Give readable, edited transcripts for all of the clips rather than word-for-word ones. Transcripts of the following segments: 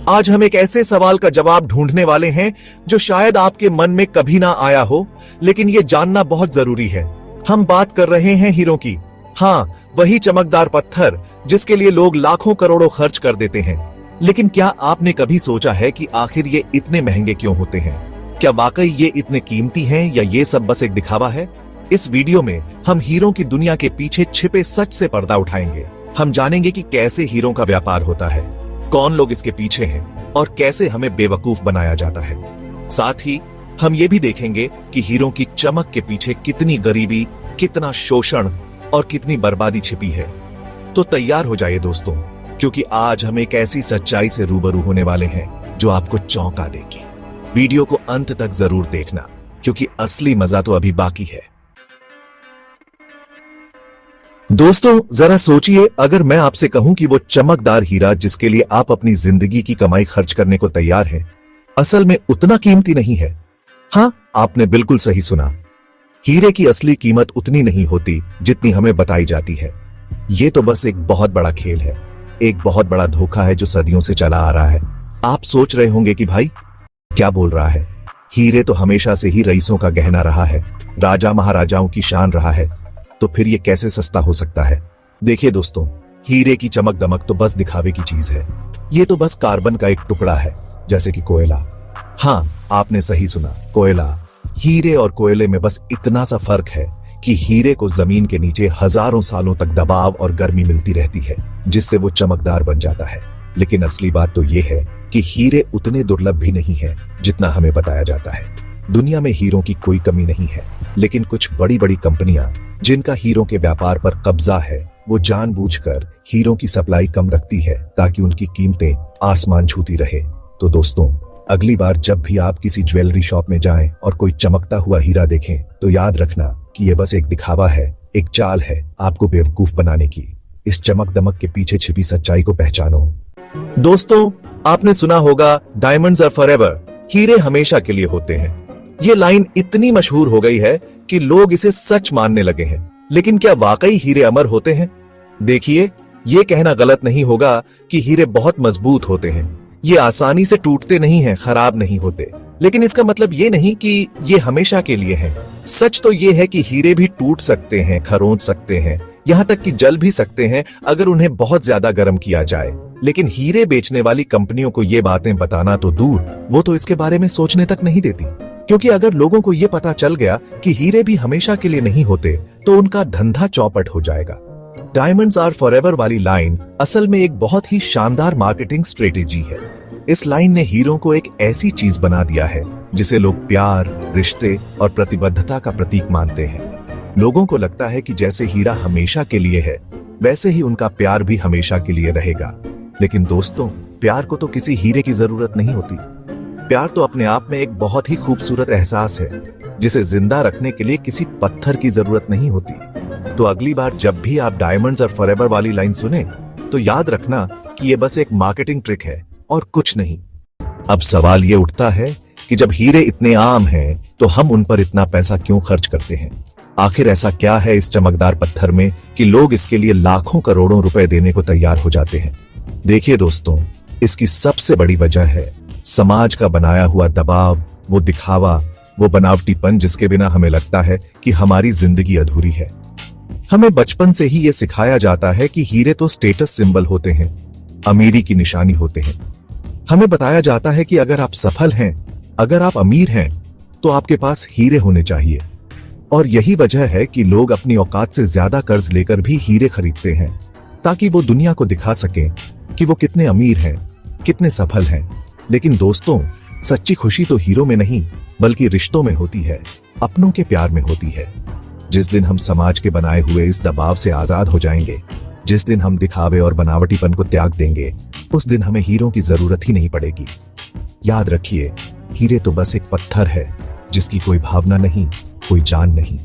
आज हम एक ऐसे सवाल का जवाब ढूंढने वाले हैं जो शायद आपके मन में कभी ना आया हो, लेकिन ये जानना बहुत जरूरी है। हम बात कर रहे हैं हीरों की। हाँ, वही चमकदार पत्थर जिसके लिए लोग लाखों करोड़ों खर्च कर देते हैं। लेकिन क्या आपने कभी सोचा है कि आखिर ये इतने महंगे क्यों होते हैं? क्या वाकई ये इतने कीमती हैं या ये सब बस एक दिखावा है? इस वीडियो में हम हीरों की दुनिया के पीछे छिपे सच से पर्दा उठाएंगे। हम जानेंगे कि कैसे हीरों का व्यापार होता है, कौन लोग इसके पीछे हैं और कैसे हमें बेवकूफ बनाया जाता है। साथ ही हम ये भी देखेंगे कि हीरों की चमक के पीछे कितनी गरीबी, कितना शोषण और कितनी बर्बादी छिपी है। तो तैयार हो जाइए दोस्तों, क्योंकि आज हम एक ऐसी सच्चाई से रूबरू होने वाले हैं जो आपको चौंका देगी। वीडियो को अंत तक जरूर देखना, क्योंकि असली मजा तो अभी बाकी है। दोस्तों जरा सोचिए, अगर मैं आपसे कहूं कि वो चमकदार हीरा जिसके लिए आप अपनी जिंदगी की कमाई खर्च करने को तैयार हैं, असल में उतना कीमती नहीं है। हाँ, आपने बिल्कुल सही सुना। हीरे की असली कीमत उतनी नहीं होती जितनी हमें बताई जाती है। ये तो बस एक बहुत बड़ा खेल है, एक बहुत बड़ा धोखा है जो सदियों से चला आ रहा है। आप सोच रहे होंगे कि भाई क्या बोल रहा है, हीरे तो हमेशा से ही रईसों का गहना रहा है, राजा महाराजाओं की शान रहा है, तो फिर ये कैसे सस्ता हो सकता है? देखिए दोस्तों, हीरे की चमक दमक तो बस दिखावे की चीज है। ये तो बस कार्बन का एक टुकड़ा है, जैसे कि कोयला। हाँ, आपने सही सुना, कोयला। हीरे और कोयले में बस इतना सा फर्क है कि हीरे को जमीन के नीचे हजारों सालों तक दबाव और गर्मी मिलती रहती है, जिससे वो चमकदार बन जाता है। लेकिन असली बात तो ये है कि हीरे उतने दुर्लभ भी नहीं है जितना हमें बताया जाता है। दुनिया में हीरों की कोई कमी नहीं है, लेकिन कुछ बड़ी बड़ी कंपनियां जिनका हीरों के व्यापार पर कब्जा है, वो जानबूझकर हीरों की सप्लाई कम रखती है ताकि उनकी कीमतें आसमान छूती रहे। तो दोस्तों, अगली बार जब भी आप किसी ज्वेलरी शॉप में जाएं और कोई चमकता हुआ हीरा देखें, तो याद रखना कि ये बस एक दिखावा है, एक चाल है आपको बेवकूफ बनाने की। इस चमक दमक के पीछे छिपी सच्चाई को पहचानो। दोस्तों, आपने सुना होगा, डायमंड्स आर फॉरएवर, हीरे हमेशा के लिए होते हैं। ये लाइन इतनी मशहूर हो गई है कि लोग इसे सच मानने लगे हैं। लेकिन क्या वाकई हीरे अमर होते हैं? देखिए, ये कहना गलत नहीं होगा कि हीरे बहुत मजबूत होते हैं। ये आसानी से टूटते नहीं हैं, खराब नहीं होते। लेकिन इसका मतलब ये नहीं कि ये हमेशा के लिए हैं। सच तो ये है कि हीरे भी टूट सकते हैं, खरोंच सकते हैं, यहाँ तक कि जल भी सकते हैं अगर उन्हें बहुत ज्यादा गर्म किया जाए। लेकिन हीरे बेचने वाली कंपनियों को ये बातें बताना तो दूर, वो तो इसके बारे में सोचने तक नहीं देती। क्योंकि अगर लोगों को ये पता चल गया कि हीरे भी हमेशा के लिए नहीं होते, तो उनका धंधा चौपट हो जाएगा। डायमंड्स आर फॉरएवर वाली लाइन असल में एक बहुत ही शानदार मार्केटिंग स्ट्रेटेजी है। इस लाइन ने हीरों को एक ऐसी चीज बना दिया है जिसे लोग प्यार, रिश्ते और प्रतिबद्धता का प्रतीक मानते हैं। लोगों को लगता है कि जैसे हीरा हमेशा के लिए है, वैसे ही उनका प्यार भी हमेशा के लिए रहेगा। लेकिन दोस्तों, प्यार को तो किसी हीरे की जरूरत नहीं होती। प्यार तो अपने आप में एक बहुत ही खूबसूरत एहसास है, जिसे जिंदा रखने के लिए किसी पत्थर की जरूरत नहीं होती। तो अगली बार जब भी आप डायमंड्स और फॉरएवर वाली लाइन सुने, तो याद रखना कि ये बस एक मार्केटिंग ट्रिक है और कुछ नहीं। अब सवाल ये उठता है कि जब हीरे इतने आम हैं, तो हम उन पर इतना पैसा क्यों खर्च करते हैं? आखिर ऐसा क्या है इस चमकदार पत्थर में कि लोग इसके लिए लाखों करोड़ों रुपए देने को तैयार हो जाते हैं? देखिए दोस्तों, इसकी सबसे बड़ी वजह है समाज का बनाया हुआ दबाव, वो दिखावा, वो बनावटीपन जिसके बिना हमें लगता है कि हमारी जिंदगी अधूरी है। हमें बचपन से ही ये सिखाया जाता है कि हीरे तो स्टेटस सिंबल होते हैं, अमीरी की निशानी होते हैं। हमें बताया जाता है कि अगर आप सफल हैं, अगर आप अमीर हैं, तो आपके पास हीरे होने चाहिए। और यही वजह है कि लोग अपनी औकात से ज्यादा कर्ज लेकर भी हीरे खरीदते हैं, ताकि वो दुनिया को दिखा सकें कि वो कितने अमीर हैं, कितने सफल हैं। लेकिन दोस्तों, सच्ची खुशी तो हीरो में नहीं, बल्कि रिश्तों में होती है, अपनों के प्यार में होती है। जिस दिन हम समाज के बनाए हुए इस दबाव से आजाद हो जाएंगे, जिस दिन हम दिखावे और बनावटीपन को त्याग देंगे, उस दिन हमें हीरों की जरूरत ही नहीं पड़ेगी। याद रखिए, हीरे तो बस एक पत्थर है जिसकी कोई भावना नहीं, कोई जान नहीं।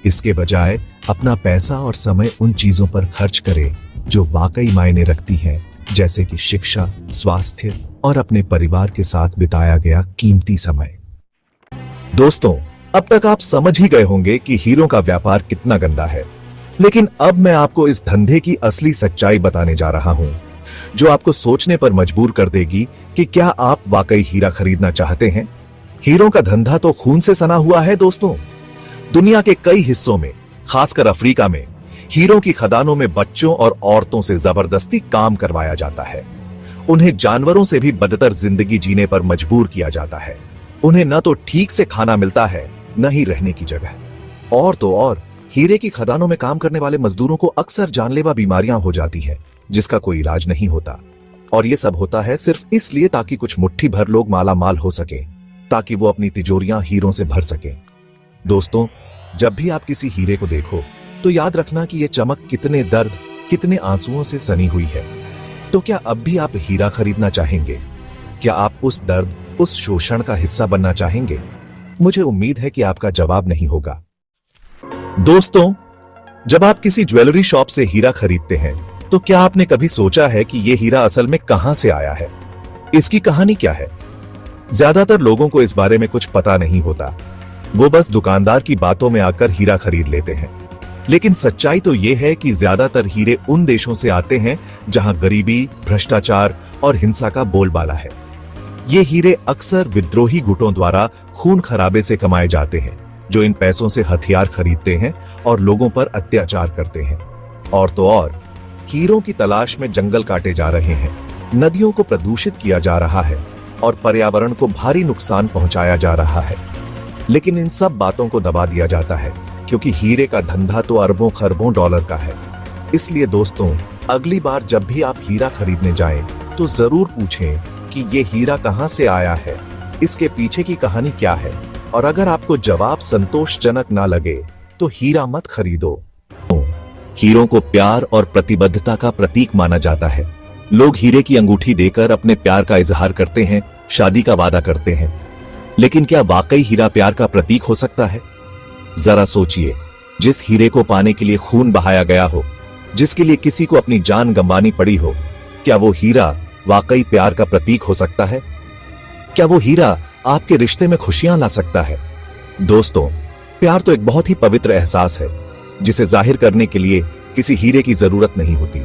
इसके बजाय अपना पैसा और समय उन चीजों पर खर्च करें जो वाकई मायने रखती हैं, जैसे कि शिक्षा, स्वास्थ्य और अपने परिवार के साथ बिताया गया कीमती समय। दोस्तों, अब तक आप समझ ही गए होंगे कि हीरों का व्यापार कितना गंदा है। लेकिन अब मैं आपको इस धंधे की असली सच्चाई बताने जा रहा हूं। जो आपको सोचने पर मजबूर कर देगी कि क्या आप वाकई हीरा खरीदना चाहते हैं। हीरों का धंधा तो खून से सना हुआ है दोस्तों। दुनिया के कई हिस्सों में, खासकर अफ्रीका में, हीरों की खदानों में बच्चों और औरतों से जबरदस्ती काम करवाया जाता है। उन्हें जानवरों से भी बदतर जिंदगी जीने पर मजबूर किया जाता है। उन्हें न तो ठीक से खाना मिलता है, न ही रहने की जगह। और तो और हीरे की खदानों में काम करने वाले मजदूरों को अक्सर जानलेवा बीमारियां हो जाती हैं, जिसका कोई इलाज नहीं होता। और यह सब होता है सिर्फ इसलिए ताकि कुछ मुट्ठी भर लोग माला माल हो सके, ताकि वो अपनी तिजोरियां हीरों से भर सकें। दोस्तों, जब भी आप किसी हीरे को देखो तो याद रखना कि यह चमक कितने दर्द, कितने आंसुओं से सनी हुई है। तो क्या अब भी आप हीरा खरीदना चाहेंगे? क्या आप उस दर्द, उस शोषण का हिस्सा बनना चाहेंगे? मुझे उम्मीद है कि आपका जवाब नहीं होगा। दोस्तों, जब आप किसी ज्वेलरी शॉप से हीरा खरीदते हैं तो क्या आपने कभी सोचा है कि यह हीरा असल में कहां से आया है? इसकी कहानी क्या है? ज्यादातर लोगों को इस बारे में कुछ पता नहीं होता। वो बस दुकानदार की बातों में आकर हीरा खरीद लेते हैं। लेकिन सच्चाई तो यह है कि ज्यादातर हीरे उन देशों से आते हैं जहां गरीबी, भ्रष्टाचार और हिंसा का बोलबाला है। ये हीरे अक्सर विद्रोही गुटों द्वारा खून खराबे से कमाए जाते हैं, जो इन पैसों से हथियार खरीदते हैं और लोगों पर अत्याचार करते हैं। और तो और हीरों की तलाश में जंगल काटे जा रहे हैं, नदियों को प्रदूषित किया जा रहा है और पर्यावरण को भारी नुकसान पहुंचाया जा रहा है। लेकिन इन सब बातों को दबा दिया जाता है क्योंकि हीरे का धंधा तो अरबों खरबों डॉलर का है। इसलिए दोस्तों, अगली बार जब भी आप हीरा खरीदने जाएं तो जरूर पूछें कि ये हीरा कहां से आया है, इसके पीछे की कहानी क्या है। और अगर आपको जवाब संतोषजनक ना लगे तो हीरा मत खरीदो। हीरों को प्यार और प्रतिबद्धता का प्रतीक माना जाता है। लोग हीरे की अंगूठी देकर अपने प्यार का इजहार करते हैं, शादी का वादा करते हैं। लेकिन क्या वाकई हीरा प्यार का प्रतीक हो सकता है? जरा सोचिए, जिस हीरे को पाने के लिए खून बहाया गया हो, जिसके लिए किसी को अपनी जान गंवानी पड़ी हो, क्या वो हीरा वाकई प्यार का प्रतीक हो सकता है? क्या वो हीरा आपके रिश्ते में खुशियां ला सकता है? दोस्तों, प्यार तो एक बहुत ही पवित्र एहसास है, जिसे जाहिर करने के लिए किसी हीरे की जरूरत नहीं होती।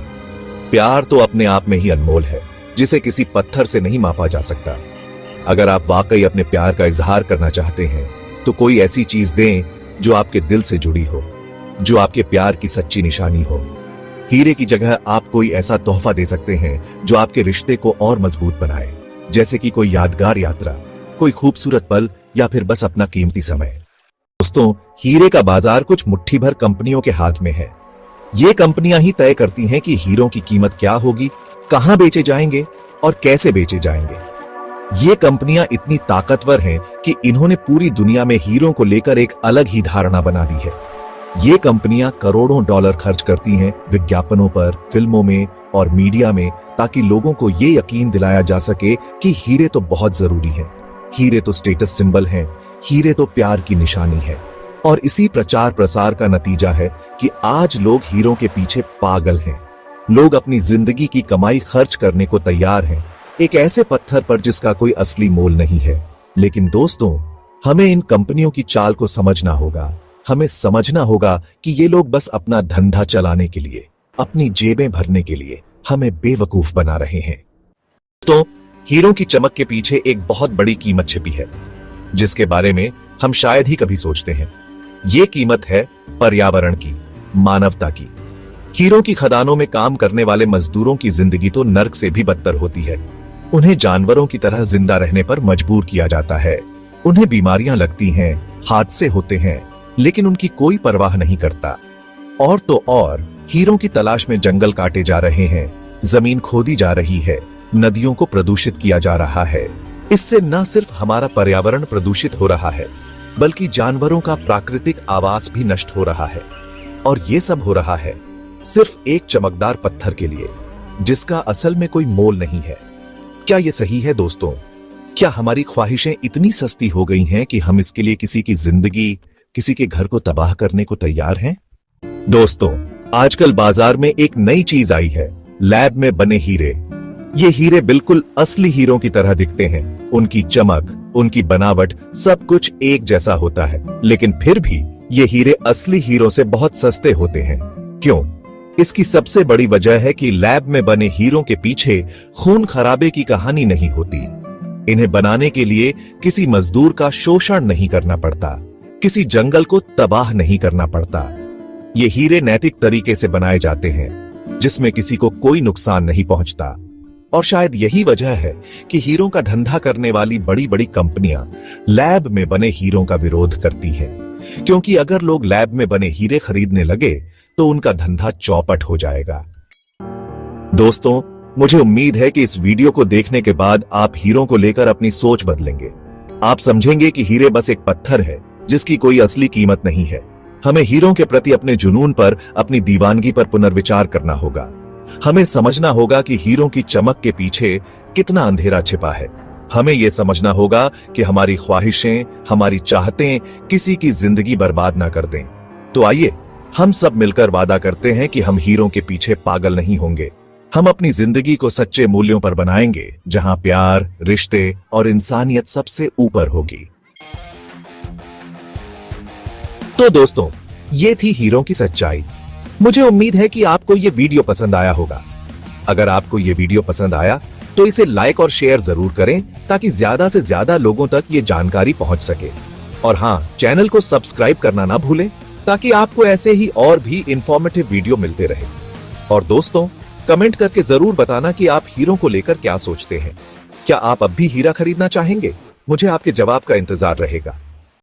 प्यार तो अपने आप में ही अनमोल है, जिसे किसी पत्थर से नहीं मापा जा सकता। अगर आप वाकई अपने प्यार का इजहार करना चाहते हैं तो कोई ऐसी चीज दें जो आपके दिल से जुड़ी हो, जो आपके प्यार की सच्ची निशानी हो। हीरे की जगह आप कोई ऐसा तोहफा दे सकते हैं जो आपके रिश्ते को और मजबूत बनाए, जैसे कि कोई यादगार यात्रा, कोई खूबसूरत पल या फिर बस अपना कीमती समय। दोस्तों, हीरे का बाजार कुछ मुट्ठी भर कंपनियों के हाथ में है। ये कंपनियां ही तय करती हैं कि हीरों की कीमत क्या होगी, कहां बेचे जाएंगे और कैसे बेचे जाएंगे। ये कंपनियां इतनी ताकतवर हैं कि इन्होंने पूरी दुनिया में हीरों को लेकर एक अलग ही धारणा बना दी है। ये कंपनियां करोड़ों डॉलर खर्च करती हैं विज्ञापनों पर, फिल्मों में और मीडिया में, ताकि लोगों को ये यकीन दिलाया जा सके कि हीरे तो बहुत जरूरी हैं, हीरे तो स्टेटस सिंबल हैं, हीरे तो प्यार की निशानी है। और इसी प्रचार प्रसार का नतीजा है कि आज लोग हीरों के पीछे पागल हैं। लोग अपनी जिंदगी की कमाई खर्च करने को तैयार हैं एक ऐसे पत्थर पर जिसका कोई असली मोल नहीं है। लेकिन दोस्तों, हमें इन कंपनियों की चाल को समझना होगा। हमें समझना होगा कि ये लोग बस अपना धंधा चलाने के लिए, अपनी जेबें भरने के लिए हमें बेवकूफ बना रहे हैं। तो हीरों की चमक के पीछे एक बहुत बड़ी कीमत छिपी है, जिसके बारे में हम शायद ही कभी सोचते हैं। ये कीमत है पर्यावरण की, मानवता की। हीरों की खदानों में काम करने वाले मजदूरों की जिंदगी तो नर्क से भी बदतर होती है। उन्हें जानवरों की तरह जिंदा रहने पर मजबूर किया जाता है। उन्हें बीमारियां लगती हैं, हादसे होते हैं, लेकिन उनकी कोई परवाह नहीं करता। और तो और हीरों की तलाश में जंगल काटे जा रहे हैं, जमीन खोदी जा रही है, नदियों को प्रदूषित किया जा रहा है। इससे न सिर्फ हमारा पर्यावरण प्रदूषित हो रहा है, बल्कि जानवरों का प्राकृतिक आवास भी नष्ट हो रहा है। और ये सब हो रहा है सिर्फ एक चमकदार पत्थर के लिए, जिसका असल में कोई मोल नहीं है। क्या ये सही है दोस्तों? क्या हमारी ख्वाहिशें इतनी सस्ती हो गई हैं कि हम इसके लिए किसी की जिंदगी, किसी के घर को तबाह करने को तैयार हैं? दोस्तों, आजकल बाजार में एक नई चीज आई है, लैब में बने हीरे। ये हीरे बिल्कुल असली हीरों की तरह दिखते हैं। उनकी चमक, उनकी बनावट, सब कुछ एक जैसा होता है। लेकिन फिर भी ये हीरे असली हीरो से बहुत सस्ते होते हैं। क्यों? इसकी सबसे बड़ी वजह है कि लैब में बने हीरों के पीछे खून खराबे की कहानी नहीं होती। इन्हें बनाने के लिए किसी मजदूर का शोषण नहीं करना पड़ता, किसी जंगल को तबाह नहीं करना पड़ता। ये हीरे नैतिक तरीके से बनाए जाते हैं, जिसमें किसी को कोई नुकसान नहीं पहुंचता। और शायद यही वजह है कि हीरों का धंधा करने वाली बड़ी बड़ी कंपनियां लैब में बने हीरों का विरोध करती हैं, क्योंकि अगर लोग लैब में बने हीरे खरीदने लगे तो उनका धंधा चौपट हो जाएगा। दोस्तों, मुझे उम्मीद है कि इस वीडियो को देखने के बाद आप हीरों को लेकर अपनी सोच बदलेंगे। आप समझेंगे कि हीरे बस एक पत्थर है जिसकी कोई असली कीमत नहीं है। हमें हीरों के प्रति अपने जुनून पर, अपनी दीवानगी पर पुनर्विचार करना होगा। हमें समझना होगा कि हीरों की चमक के पीछे कितना अंधेरा छिपा है। हमें यह समझना होगा कि हमारी ख्वाहिशें, हमारी चाहतें किसी की जिंदगी बर्बाद ना कर दें। तो आइए हम सब मिलकर वादा करते हैं कि हम हीरों के पीछे पागल नहीं होंगे। हम अपनी जिंदगी को सच्चे मूल्यों पर बनाएंगे, जहां प्यार, रिश्ते और इंसानियत सबसे ऊपर होगी। तो दोस्तों, ये थी हीरों की सच्चाई। मुझे उम्मीद है कि आपको ये वीडियो पसंद आया होगा। अगर आपको ये वीडियो पसंद आया तो इसे लाइक और शेयर जरूर करें, ताकि ज्यादा से ज्यादा लोगों तक ये जानकारी पहुंच सके। और हां, चैनल को सब्सक्राइब करना ना भूलें, ताकि आपको ऐसे ही और भी इंफॉर्मेटिव वीडियो मिलते रहे। और दोस्तों, कमेंट करके जरूर बताना कि आप हीरों को लेकर क्या सोचते हैं। क्या आप अब भी हीरा खरीदना चाहेंगे? मुझे आपके जवाब का इंतजार रहेगा।